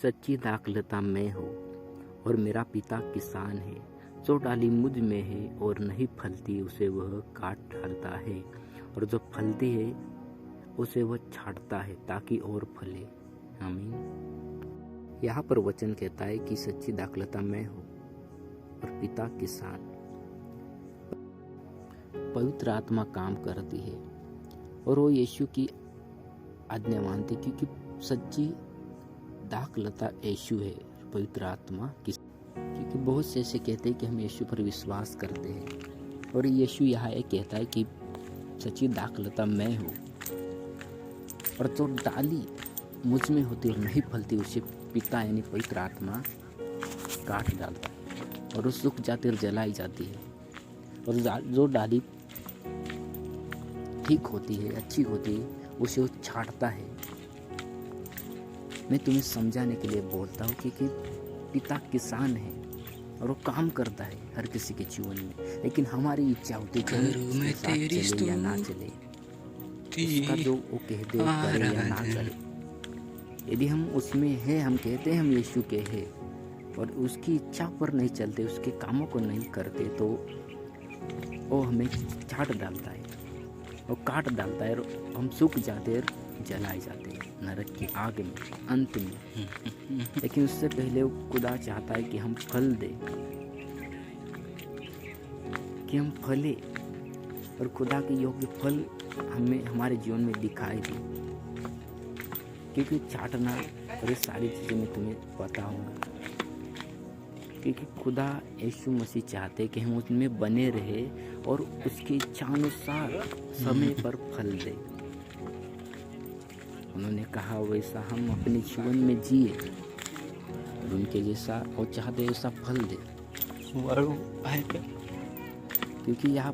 सच्ची दाखलता मैं हूँ और मेरा पिता किसान है। जो डाली मुझ में है और नहीं फलती उसे वह काट डालता है, और जो फलती है उसे वह छांटता है ताकि और फले। आमीन। यहाँ पर वचन कहता है कि सच्ची दाखलता मैं हूँ और पिता किसान। पवित्र आत्मा काम करती है और वो यीशु की आज्ञा मानती, क्योंकि सच्ची दाखलता यीशु है, पवित्र आत्मा की। क्योंकि बहुत से ऐसे कहते हैं कि हम यीशु पर विश्वास करते हैं, और यीशु यहाँ एक कहता है कि सच्ची दाखलता मैं हूँ, और जो डाली मुझ में होती और नहीं फलती उसे पिता यानी पवित्र आत्मा काट डालता है, और वो सूख जाती और जलाई जाती है। और जो डाली ठीक होती है, अच्छी होती है, उसे वो छांटता है। मैं तुम्हें समझाने के लिए बोलता हूँ कि पिता किसान है और वो काम करता है हर किसी के जीवन में, लेकिन हमारी इच्छा होती है कि चले या ना चले, उसका जो वो कहते करे या ना करे। यदि हम उसमें है, हम कहते हैं हम यीशु के हैं, और उसकी इच्छा पर नहीं चलते, उसके कामों को नहीं करते, तो वो हमें छांट डालता है, वो काट डालता है, और हम सूख जाते और जलाए जाते हैं नरक की आग में, अंत में। लेकिन उससे पहले वो खुदा चाहता है कि हम फल दे, कि हम फले, और खुदा के योग्य फल हमें हमारे जीवन में दिखाई दे। क्योंकि छांटना और ये सारी चीज़ें मैं तुम्हें बताऊंगा, क्योंकि खुदा यीशु मसीह चाहते कि हम उसमें बने रहे और उसकी इच्छानुसार समय पर फल दे। उन्होंने कहा वैसा हम अपने जीवन में जिए और उनके जैसा वो चाहते वैसा फल दे। क्योंकि यहाँ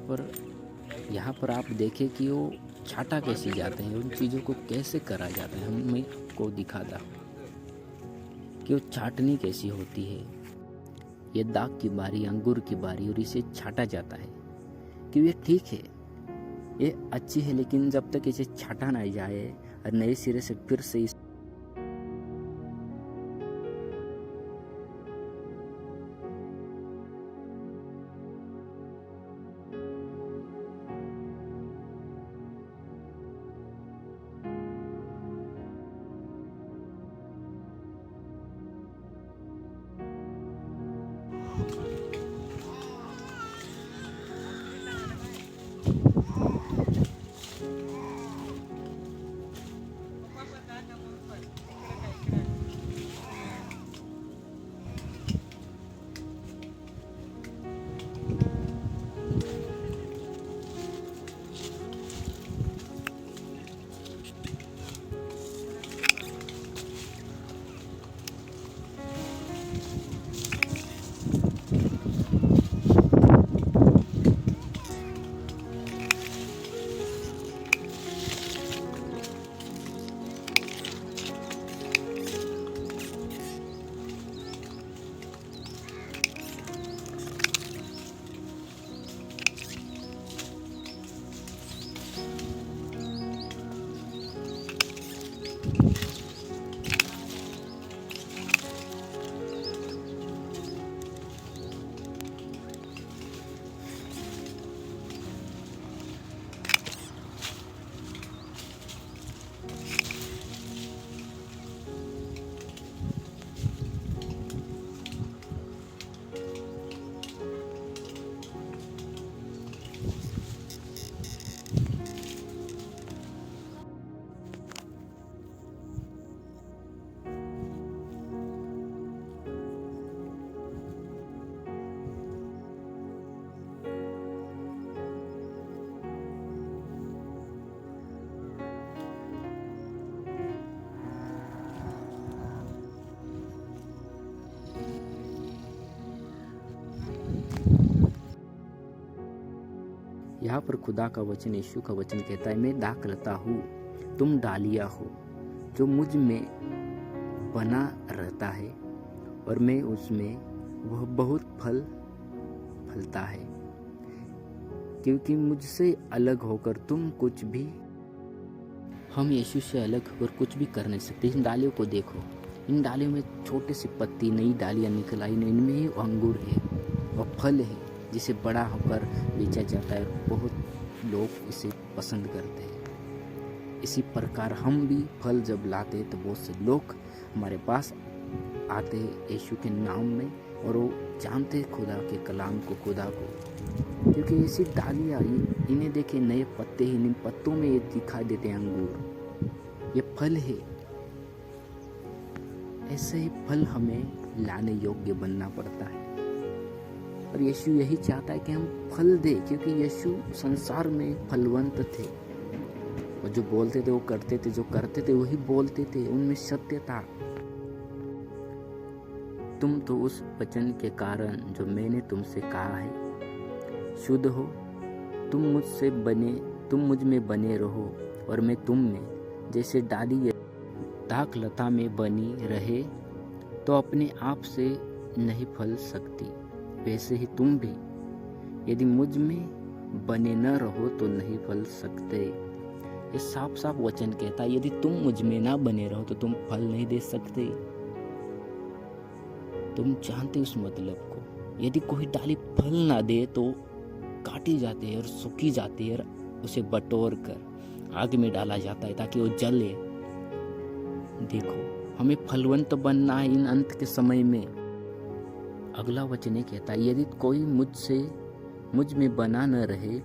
पर आप देखें कि वो छाटा कैसे जाते हैं, उन चीज़ों को कैसे करा जाता है। हमें को दिखाता कि वो छाटनी कैसी होती है। ये दाग की बारी, अंगूर की बारी, और इसे छाटा जाता है कि ये ठीक है, ये अच्छी है, लेकिन जब तक इसे छाटा ना जाए और नए सिरे से फिर से यहाँ पर खुदा का वचन, यीशु का वचन कहता है, मैं दाखलता हूँ, तुम डालियाँ हो। जो मुझ में बना रहता है और मैं उसमें, वह बहुत फल फलता है, क्योंकि मुझसे अलग होकर तुम कुछ भी, हम यीशु से अलग होकर कुछ भी कर नहीं सकते। इन डालियों को देखो, इन डालियों में छोटे से पत्ती, नई डालियाँ निकल आई, इनमें ही अंगूर है और फल है जिसे बड़ा होकर बेचा जाता है और बहुत लोग इसे पसंद करते हैं। इसी प्रकार हम भी फल जब लाते हैं तो बहुत से लोग हमारे पास आते हैं यीशु के नाम में, और वो जानते हैं खुदा के कलाम को, खुदा को, क्योंकि ऐसी डालियाँ इन्हें देखे नए पत्ते हैं, इन पत्तों में ये दिखाई देते हैं अंगूर, ये फल है। ऐसे ही फल हमें लाने योग्य बनना पड़ता है और यीशु यही चाहता है कि हम फल दें, क्योंकि यीशु संसार में फलवंत थे। और जो बोलते थे वो करते थे, जो करते थे वही बोलते थे, उनमें सत्य था। तुम तो उस वचन के कारण जो मैंने तुमसे कहा है शुद्ध हो। तुम मुझ में बने रहो और मैं तुम में। जैसे डाली दाख लता में बनी रहे तो अपने आप से नहीं फल सकती, वैसे ही तुम भी यदि मुझ में बने न रहो तो नहीं फल सकते। ये साफ साफ वचन कहता है, यदि तुम मुझ में ना बने रहो तो तुम फल नहीं दे सकते। तुम जानते उस मतलब को। यदि कोई डाली फल ना दे तो काटी जाती है और सूखी जाती है और उसे बटोर कर आग में डाला जाता है ताकि वो जले। देखो, हमें फलवंत बनना है इन अंत के समय में। अगला वचन ये कहता है, यदि कोई मुझ में बना न रहे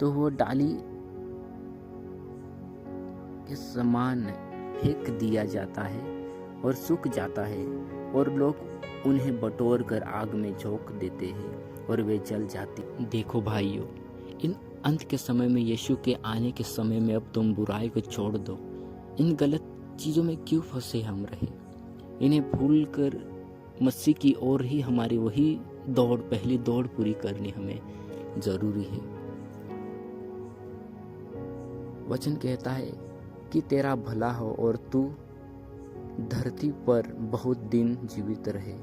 तो वो डाली के समान फेंक दिया जाता है और सूख जाता है और लोग उन्हें बटोर कर आग में झोंक देते हैं और वे जल जाते। देखो भाइयों, इन अंत के समय में, यीशु के आने के समय में अब तुम बुराई को छोड़ दो। इन गलत चीज़ों में क्यों फंसे हम रहे? इन्हें भूल कर मसीह की ओर ही हमारी वही पहली दौड़ पूरी करनी हमें जरूरी है। वचन कहता है कि तेरा भला हो और तू धरती पर बहुत दिन जीवित रहे।